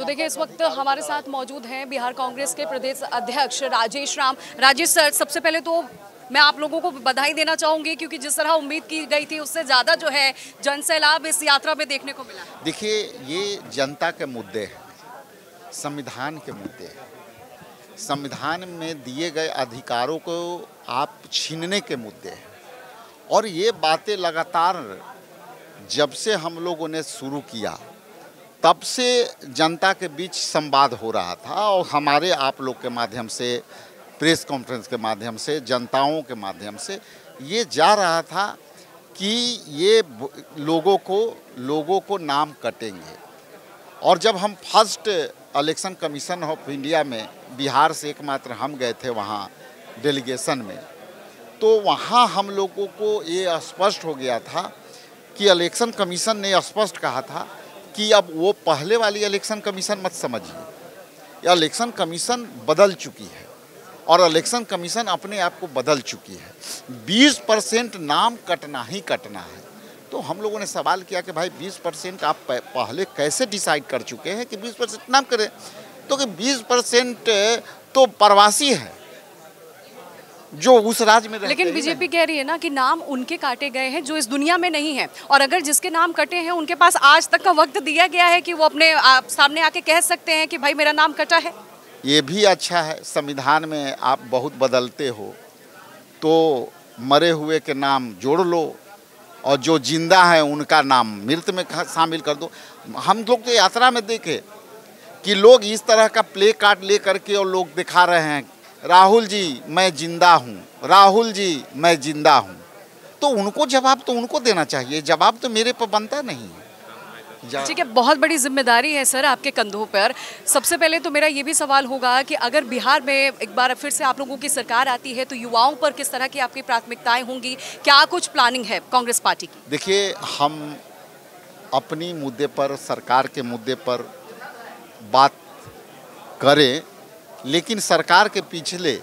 देखिए इस वक्त हमारे साथ मौजूद हैं बिहार कांग्रेस के प्रदेश अध्यक्ष राजेश राम। राजेश सर, सबसे पहले तो मैं आप लोगों को बधाई देना चाहूंगी क्योंकि जिस तरह उम्मीद की गई थी उससे ज़्यादा जो है जनसैलाब इस यात्रा में देखने को मिला। देखिए, ये जनता के मुद्दे हैं, संविधान के मुद्दे हैं। संविधान में दिए गए अधिकारों को आप छीनने के मुद्दे हैं और ये बातें लगातार जब से हम लोगों ने शुरू किया तब से जनता के बीच संवाद हो रहा था और हमारे आप लोग के माध्यम से, प्रेस कॉन्फ्रेंस के माध्यम से, जनताओं के माध्यम से ये जा रहा था कि ये लोगों को नाम कटेंगे। और जब हम first election commission of India में बिहार से एकमात्र हम गए थे वहाँ डेलीगेशन में, तो वहाँ हम लोगों को ये स्पष्ट हो गया था कि इलेक्शन कमीशन ने स्पष्ट कहा था कि अब वो पहले वाली इलेक्शन कमीशन मत समझिए, इलेक्शन कमीशन बदल चुकी है और इलेक्शन कमीशन अपने आप को बदल चुकी है। 20% नाम कटना ही कटना है। तो हम लोगों ने सवाल किया कि भाई 20% आप पहले कैसे डिसाइड कर चुके हैं कि 20% नाम करें, तो कि 20% तो प्रवासी है जो उस राज्य में रहते हैं। लेकिन बीजेपी कह रही है ना कि नाम उनके काटे गए हैं जो इस दुनिया में नहीं है, और अगर जिसके नाम कटे हैं उनके पास आज तक का वक्त दिया गया है कि वो अपने सामने आके कह सकते हैं कि भाई मेरा नाम कटा है। ये भी अच्छा है, संविधान में आप बहुत बदलते हो तो मरे हुए के नाम जोड़ लो और जो जिंदा है उनका नाम मृत में शामिल कर दो। हम लोग तो यात्रा में देखे कि लोग इस तरह का प्ले कार्ड ले करके और लोग दिखा रहे हैं, राहुल जी मैं जिंदा हूँ, राहुल जी मैं जिंदा हूँ। तो उनको जवाब तो उनको देना चाहिए, जवाब तो मेरे पर बनता नहीं है। ठीक है, बहुत बड़ी जिम्मेदारी है सर आपके कंधों पर। सबसे पहले तो मेरा ये भी सवाल होगा कि अगर बिहार में एक बार फिर से आप लोगों की सरकार आती है तो युवाओं पर किस तरह की आपकी प्राथमिकताएं होंगी, क्या कुछ प्लानिंग है कांग्रेस पार्टी की? देखिए, हम अपनी मुद्दे पर, सरकार के मुद्दे पर बात करें, लेकिन सरकार के पिछले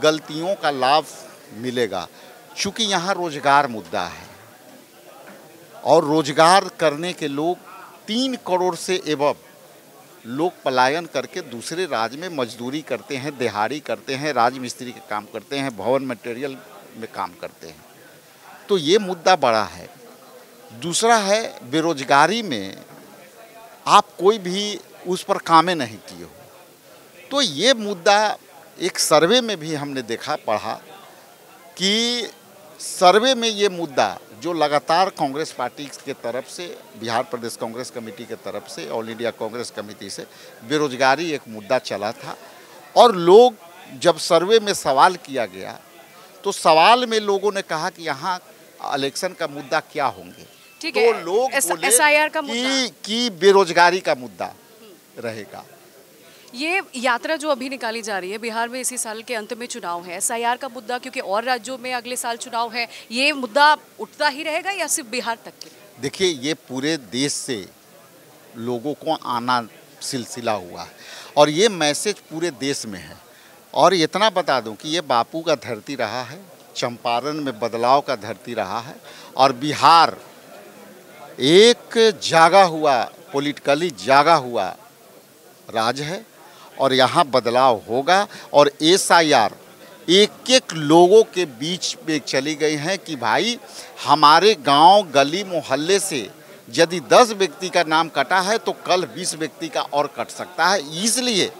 गलतियों का लाभ मिलेगा। चूँकि यहाँ रोजगार मुद्दा है और रोजगार करने के लोग 3 करोड़ से एवं लोग पलायन करके दूसरे राज्य में मजदूरी करते हैं, दिहाड़ी करते हैं, राजमिस्त्री के काम करते हैं, भवन मटेरियल में काम करते हैं। तो ये मुद्दा बड़ा है। दूसरा है बेरोजगारी में आप कोई भी उस पर कामें नहीं किए हो। तो ये मुद्दा एक सर्वे में भी हमने देखा, पढ़ा कि सर्वे में ये मुद्दा जो लगातार कांग्रेस पार्टी के तरफ से, बिहार प्रदेश कांग्रेस कमेटी के तरफ से, ऑल इंडिया कांग्रेस कमेटी से बेरोजगारी एक मुद्दा चला था। और लोग जब सर्वे में सवाल किया गया तो सवाल में लोगों ने कहा कि यहाँ इलेक्शन का मुद्दा क्या होंगे, तो लोग बोले SIR का मुद्दा कि बेरोजगारी का मुद्दा रहेगा। ये यात्रा जो अभी निकाली जा रही है, बिहार में इसी साल के अंत में चुनाव है, SIR का मुद्दा क्योंकि और राज्यों में अगले साल चुनाव है, ये मुद्दा उठता ही रहेगा या सिर्फ बिहार तक के? देखिए, ये पूरे देश से लोगों को आना सिलसिला हुआ है और ये मैसेज पूरे देश में है। और इतना बता दूं कि ये बापू का धरती रहा है, चंपारण में बदलाव का धरती रहा है और बिहार एक जागा हुआ, पॉलिटिकली जागा हुआ राज्य है और यहाँ बदलाव होगा। और SIR एक लोगों के बीच में चली गई हैं कि भाई हमारे गांव, गली, मोहल्ले से यदि 10 व्यक्ति का नाम कटा है तो कल 20 व्यक्ति का और कट सकता है। इसलिए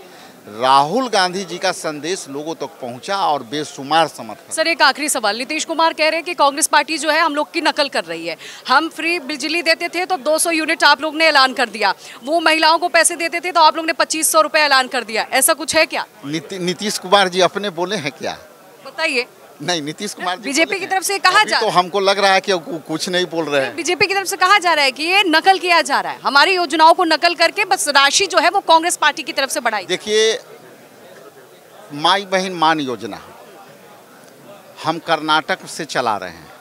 राहुल गांधी जी का संदेश लोगों तक पहुंचा और बेशुमार समर्थन। सर, एक आखिरी सवाल, नीतीश कुमार कह रहे हैं कि कांग्रेस पार्टी जो है हम लोग की नकल कर रही है। हम फ्री बिजली देते थे तो 200 यूनिट आप लोग ने ऐलान कर दिया, वो महिलाओं को पैसे देते थे तो आप लोग ने 2500 रुपए ऐलान कर दिया, ऐसा कुछ है क्या? नीतीश कुमार जी अपने बोले हैं क्या? बताइए। नहीं, नीतीश कुमार जी बीजेपी की तरफ से कहा जा, तो हमको लग रहा है कि कुछ नहीं बोल रहे हैं। बीजेपी की तरफ से कहा जा रहा है कि ये नकल किया जा रहा है, हमारी योजनाओं को नकल करके बस राशि जो है वो कांग्रेस पार्टी की तरफ से बढ़ाई। देखिए, माई बहन मान योजना हम कर्नाटक से चला रहे हैं,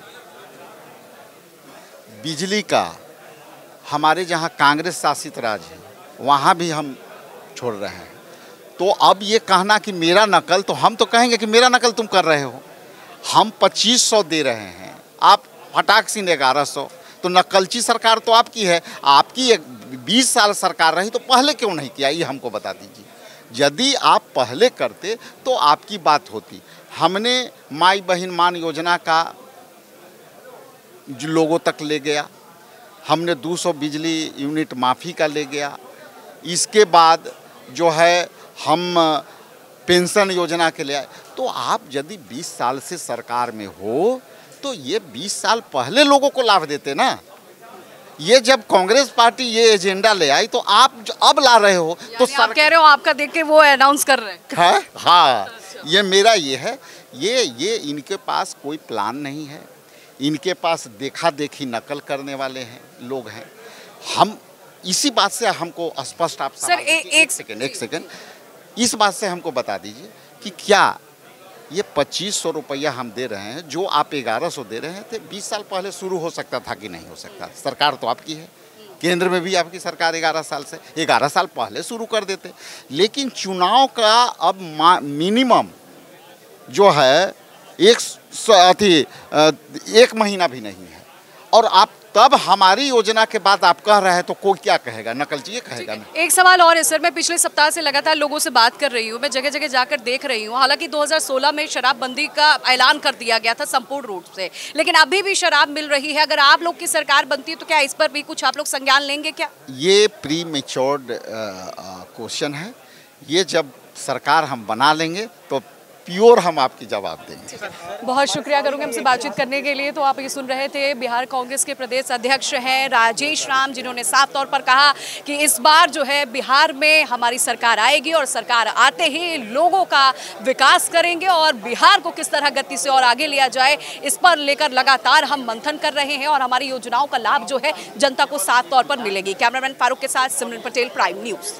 बिजली का हमारे जहां कांग्रेस शासित राज्य है वहां भी हम छोड़ रहे हैं। तो अब ये कहना कि मेरा नकल, तो हम तो कहेंगे कि मेरा नकल तुम कर रहे हो। हम 2500 दे रहे हैं, आप फटाक से 1100, तो नकलची सरकार तो आपकी है। आपकी 20 साल सरकार रही तो पहले क्यों नहीं किया, ये हमको बता दीजिए। यदि आप पहले करते तो आपकी बात होती। हमने माई बहन मान योजना का जो लोगों तक ले गया, हमने 200 बिजली यूनिट माफ़ी का ले गया। इसके बाद जो है हम पेंशन योजना के ले आए। तो आप यदि 20 साल से सरकार में हो तो ये 20 साल पहले लोगों को लाभ देते ना। ये जब कांग्रेस पार्टी ये एजेंडा ले आई तो आप अब ला रहे हो तो आप कह रहे हो आपका देख के वो अनाउंस कर रहे हैं। हाँ, ये मेरा ये है, ये इनके पास कोई प्लान नहीं है, इनके पास देखा देखी नकल करने वाले हैं लोग हैं। हम इसी बात से हमको स्पष्ट आप सर एक सेकंड इस बात से हमको बता दीजिए कि क्या ये 2500 रुपया हम दे रहे हैं जो आप 1100 दे रहे थे 20 साल पहले शुरू हो सकता था कि नहीं हो सकता? सरकार तो आपकी है, केंद्र में भी आपकी सरकार 11 साल से 11 साल पहले शुरू कर देते। लेकिन चुनाव का अब मिनिमम जो है एक महीना भी नहीं है और आप तब हमारी योजना के बाद आप कह रहे हैं तो कोई क्या कहेगा, नकलची ये कहेगा ना। एक सवाल और है सर, मैं पिछले सप्ताह से लगातार लोगों से बात कर रही हूँ, मैं जगह जगह जाकर देख रही हूँ। हालांकि 2016 में शराबबंदी का ऐलान कर दिया गया था संपूर्ण रूप से, लेकिन अभी भी शराब मिल रही है। अगर आप लोग की सरकार बनती है तो क्या इस पर भी कुछ आप लोग संज्ञान लेंगे क्या? ये प्री मैच्योर्ड क्वेश्चन है। ये जब सरकार हम बना लेंगे तो प्योर हम आपकी जवाब देंगे। बहुत शुक्रिया करूंगे हमसे बातचीत करने के लिए। तो आप ये सुन रहे थे बिहार कांग्रेस के प्रदेश अध्यक्ष हैं राजेश राम, जिन्होंने साफ तौर पर कहा कि इस बार जो है बिहार में हमारी सरकार आएगी और सरकार आते ही लोगों का विकास करेंगे और बिहार को किस तरह गति से और आगे लिया जाए इस पर लेकर लगातार हम मंथन कर रहे हैं और हमारी योजनाओं का लाभ जो है जनता को साफ तौर पर मिलेगी। कैमरामैन फारूक के साथ सिमरन पटेल, प्राइम न्यूज़।